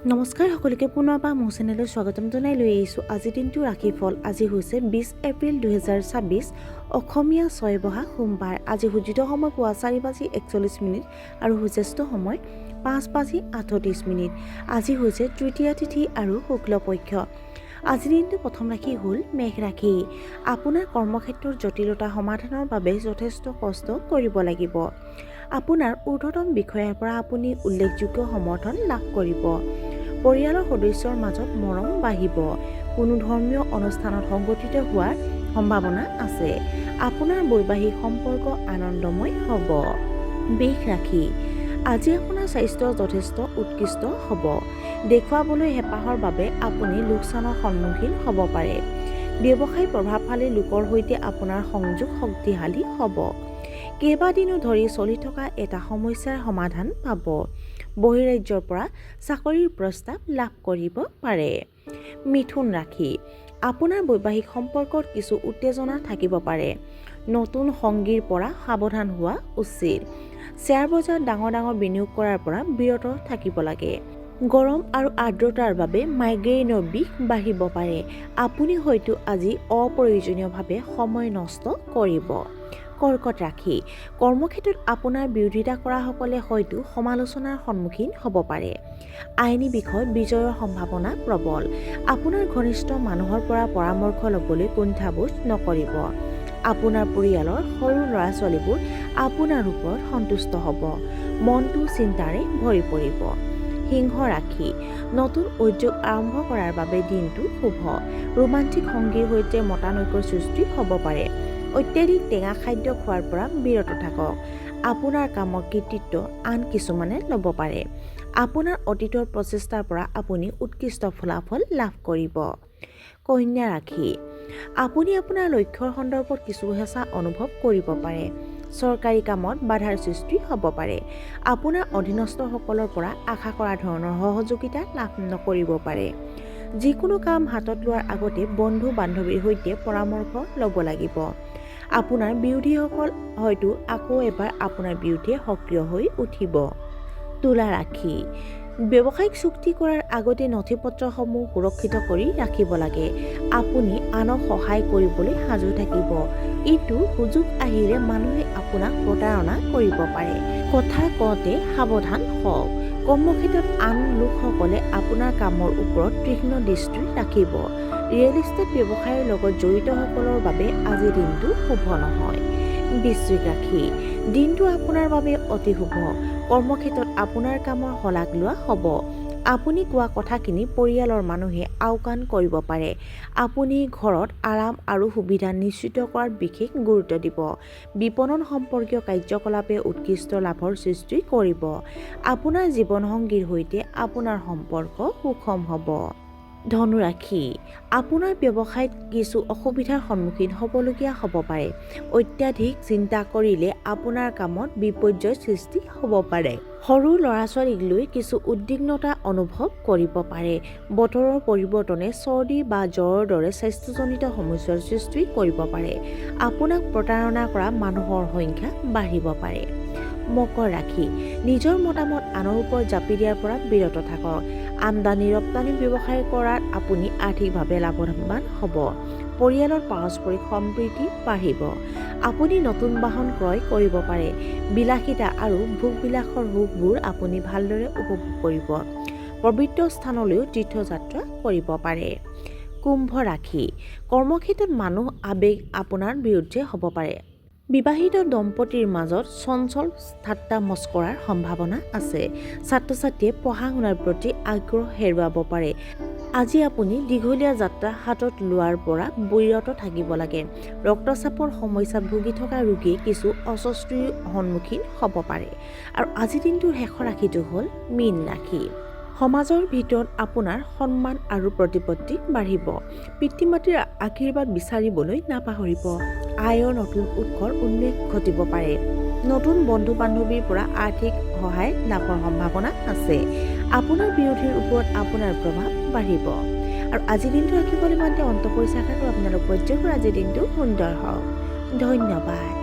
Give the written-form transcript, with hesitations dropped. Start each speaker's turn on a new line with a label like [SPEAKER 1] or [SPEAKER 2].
[SPEAKER 1] নমস্কাৰ সকলোকে পুনৰবাৰ মোৰ চেনেললৈ স্বাগতম জনাই লৈ আহিছোঁ আজিৰ দিনটো ৰাশিফল। আজি হৈছে 20 এপ্ৰিল 2026 অসমীয়া 6 বহাগ সোমবাৰ। আজি সূৰ্যোদয় সময় পুৱা 4:41 আৰু সূৰ্যাস্ত সময় 5:38। আজি হৈছে তৃতীয়া তিথি আৰু শুক্লপক্ষ। আজিৰ দিনটো প্ৰথম ৰাশি হ'ল মেঘ ৰাশি। আপোনাৰ কৰ্মক্ষেত্ৰৰ জটিলতা সমাধানৰ বাবে যথেষ্ট কষ্ট কৰিব লাগিব। আপোনাৰ ঊৰ্ধ্বতম বিষয়াৰ পৰা আপুনি উল্লেখযোগ্য সমৰ্থন লাভ কৰিব। পৰিয়ালৰ সদস্যৰ মাজত মৰম বাঢ়িব। কোনো ধৰ্মীয় অনুষ্ঠানত সংগঠিত হোৱাৰ সম্ভাৱনা আছে। আপোনাৰ বৈবাহিক সম্পৰ্ক আনন্দময় হ'ব। বৃষ ৰাশি। আজি আপোনাৰ স্বাস্থ্য যথেষ্ট উৎকৃষ্ট হ'ব। দেখুৱাবলৈ হেঁপাহৰ বাবে আপুনি লোকচানৰ সন্মুখীন হ'ব পাৰে। ব্যৱসায় প্ৰভাৱশালী লোকৰ সৈতে আপোনাৰ সংযোগ শক্তিশালী হ'ব। কেইবাদিনো ধৰি চলি থকা এটা সমস্যাৰ সমাধান পাব। বহিৰাজ্যৰ পৰা চাকৰিৰ প্ৰস্তাৱ লাভ কৰিব পাৰে। মিথুন ৰাশি। আপোনাৰ বৈবাহিক সম্পৰ্কত কিছু উত্তেজনা থাকিব পাৰে। নতুন সংগীৰ পৰা সাৱধান হোৱা উচিত। শ্বেয়াৰ বজাৰত ডাঙৰ বিনিয়োগ কৰাৰ পৰা বিৰত থাকিব লাগে। গৰম আৰু আৰ্দ্ৰতাৰ বাবে মাইগ্ৰেইনৰ বিষ বাঢ়িব পাৰে। আপুনি হয়তো আজি অপ্ৰয়োজনীয়ভাৱে সময় নষ্ট কৰিব। কৰ্কট ৰাশি। কৰ্মক্ষেত্ৰত আপোনাৰ বিৰোধিতা কৰাসকলে হয়তো সমালোচনাৰ সন্মুখীন হ'ব পাৰে। আইনী বিষয়ত বিজয়ৰ সম্ভাৱনা প্ৰবল। আপোনাৰ ঘনিষ্ঠ মানুহৰ পৰা পৰামৰ্শ ল'বলৈ কুণ্ঠাবোধ নকৰিব। আপোনাৰ পৰিয়ালৰ সৰু ল'ৰা-ছোৱালীবোৰ আপোনাৰ ওপৰত সন্তুষ্ট হ'ব। মনটো চিন্তাৰে ভৰি পৰিব। সিংহ ৰাশি। নতুন উদ্যোগ আৰম্ভ কৰাৰ বাবে দিনটো শুভ। ৰোমান্টিক সংগীৰ সৈতে মতানৈক্যৰ সৃষ্টি হ'ব পাৰে। অত্যাধিক টেঙা খাদ্য খোৱাৰ পৰা বিৰত থাকক। আপোনাৰ কামৰ কৃতিত্ব আন কিছুমানে ল'ব পাৰে। আপোনাৰ অতীতৰ প্ৰচেষ্টাৰ পৰা আপুনি উৎকৃষ্ট ফলাফল লাভ কৰিব। কন্যা ৰাশি। আপুনি আপোনাৰ লক্ষ্যৰ সন্দৰ্ভত কিছু হেঁচা অনুভৱ কৰিব পাৰে। চৰকাৰী কামত বাধাৰ সৃষ্টি হ'ব পাৰে। আপোনাৰ অধীনস্থসকলৰ পৰা আশা কৰা ধৰণৰ সহযোগিতা লাভ নকৰিব পাৰে। যিকোনো কাম হাতত লোৱাৰ আগতে বন্ধু-বান্ধৱীৰ সৈতে পৰামৰ্শ ল'ব লাগিব। আপোনাৰ বিৰোধীসকল হয়তো আকৌ এবাৰ আপোনাৰ বিৰুদ্ধে সক্ৰিয় হৈ উঠিব। তুলা ৰাশি। ব্যৱসায়িক চুক্তি কৰাৰ আগতে নথিপত্ৰসমূহ সুৰক্ষিত কৰি ৰাখিব লাগে। আপুনি আনক সহায় কৰিবলৈ সাজু থাকিব। কিন্তু সুযোগ আহিলে মানুহে আপোনাক প্ৰতাৰণা কৰিব পাৰে। কথা কওঁতে সাৱধান হওক। কৰ্মক্ষেত্ৰত আন লোকসকলে আপোনাৰ কামৰ ওপৰত তীক্ষ্ণ দৃষ্টি ৰাখিব। ৰিয়েল ইষ্টেট ব্যৱসায়ৰ লগত জড়িতসকলৰ বাবে আজিৰ দিনটো শুভ নহয়। বৃশ্চিক ৰাশি। দিনটো আপোনাৰ বাবে অতি শুভ। কৰ্মক্ষেত্ৰত আপোনাৰ কামৰ শলাগ লোৱা হ'ব। আপুনি কোৱা কথাখিনি পৰিয়ালৰ মানুহে আওকাণ কৰিব পাৰে। আপুনি ঘৰত আৰাম আৰু সুবিধা নিশ্চিত কৰাত বিশেষ গুৰুত্ব দিব। বিপণন সম্পৰ্কীয় কাৰ্যকলাপে উৎকৃষ্ট লাভৰ সৃষ্টি কৰিব। আপোনাৰ জীৱনসংগীৰ সৈতে আপোনাৰ সম্পৰ্ক সুষম হ'ব। ধনু ৰাশি। আপোনাৰ ব্যৱসায়ত কিছু অসুবিধাৰ সন্মুখীন হ'বলগীয়া হ'ব পাৰে। অত্যাধিক চিন্তা কৰিলে আপোনাৰ কামত বিপৰ্যয়ৰ সৃষ্টি হ'ব পাৰে। সৰু ল'ৰা-ছোৱালীক লৈ কিছু উদ্বিগ্নতা অনুভৱ কৰিব পাৰে। বতৰৰ পৰিৱৰ্তনে চৰ্দি বা জ্বৰৰ দৰে স্বাস্থ্যজনিত সমস্যাৰ সৃষ্টি কৰিব পাৰে। আপোনাক প্ৰতাৰণা কৰা মানুহৰ সংখ্যা বাঢ়িব পাৰে। মকৰ ৰাশি। নিজৰ মতামত আনৰ ওপৰত জাপি দিয়াৰ পৰা বিৰত থাকক। আমদানি-ৰপ্তানি ব্যৱসায় কৰাত আপুনি আৰ্থিকভাৱে লাভৱান হ'ব। পৰিয়ালৰ পাৰস্পৰিক সম্প্ৰীতি বাঢ়িব। আপুনি নতুন বাহন ক্ৰয় কৰিব পাৰে। বিলাসিতা আৰু ভোগবিলাসৰ সুখবোৰ আপুনি ভালদৰে উপভোগ কৰিব। পবিত্ৰ স্থানলৈও তীৰ্থযাত্ৰা কৰিব পাৰে। কুম্ভ ৰাশি। কৰ্মক্ষেত্ৰত মানুহ আৱেগ আপোনাৰ বিৰুদ্ধে হ'ব পাৰে। বিবাহিত দম্পতীৰ মাজত চঞ্চল ঠাট্টা মস্কৰাৰ সম্ভাৱনা আছে। ছাত্ৰ-ছাত্ৰীয়ে পঢ়া-শুনাৰ প্ৰতি আগ্ৰহ হেৰুৱাব পাৰে। আজি আপুনি দীঘলীয়া যাত্ৰা হাতত লোৱাৰ পৰা বিৰত থাকিব লাগে। ৰক্তচাপৰ সমস্যাত ভুগি থকা ৰোগীয়ে কিছু অস্বস্তিৰ সন্মুখীন হ'ব পাৰে। আৰু আজিৰ দিনটোৰ শেষৰ ৰাশিটো হ'ল মীন ৰাশি। সমাজৰ ভিতৰত আপোনাৰ সন্মান আৰু প্ৰতিপত্তি বাঢ়িব। পিতৃ-মাতৃৰ আশীৰ্বাদ বিচাৰিবলৈ নাপাহৰিব। আয়ৰ নতুন উৎসৰ উন্মেষ ঘটিব পাৰে। নতুন বন্ধু-বান্ধৱীৰ পৰা আৰ্থিক সহায় লাভৰ সম্ভাৱনা আছে। আপোনাৰ বিৰোধীৰ ওপৰত আপোনাৰ প্ৰভাৱ বাঢ়িব। আৰু আজিৰ দিনটো ৰাখিবলৈ মাতে অন্তঃপৰিচয় আশা কৰোঁ আপোনালোক প্ৰত্যেকৰ আজিৰ দিনটো সুন্দৰ হওক। ধন্যবাদ।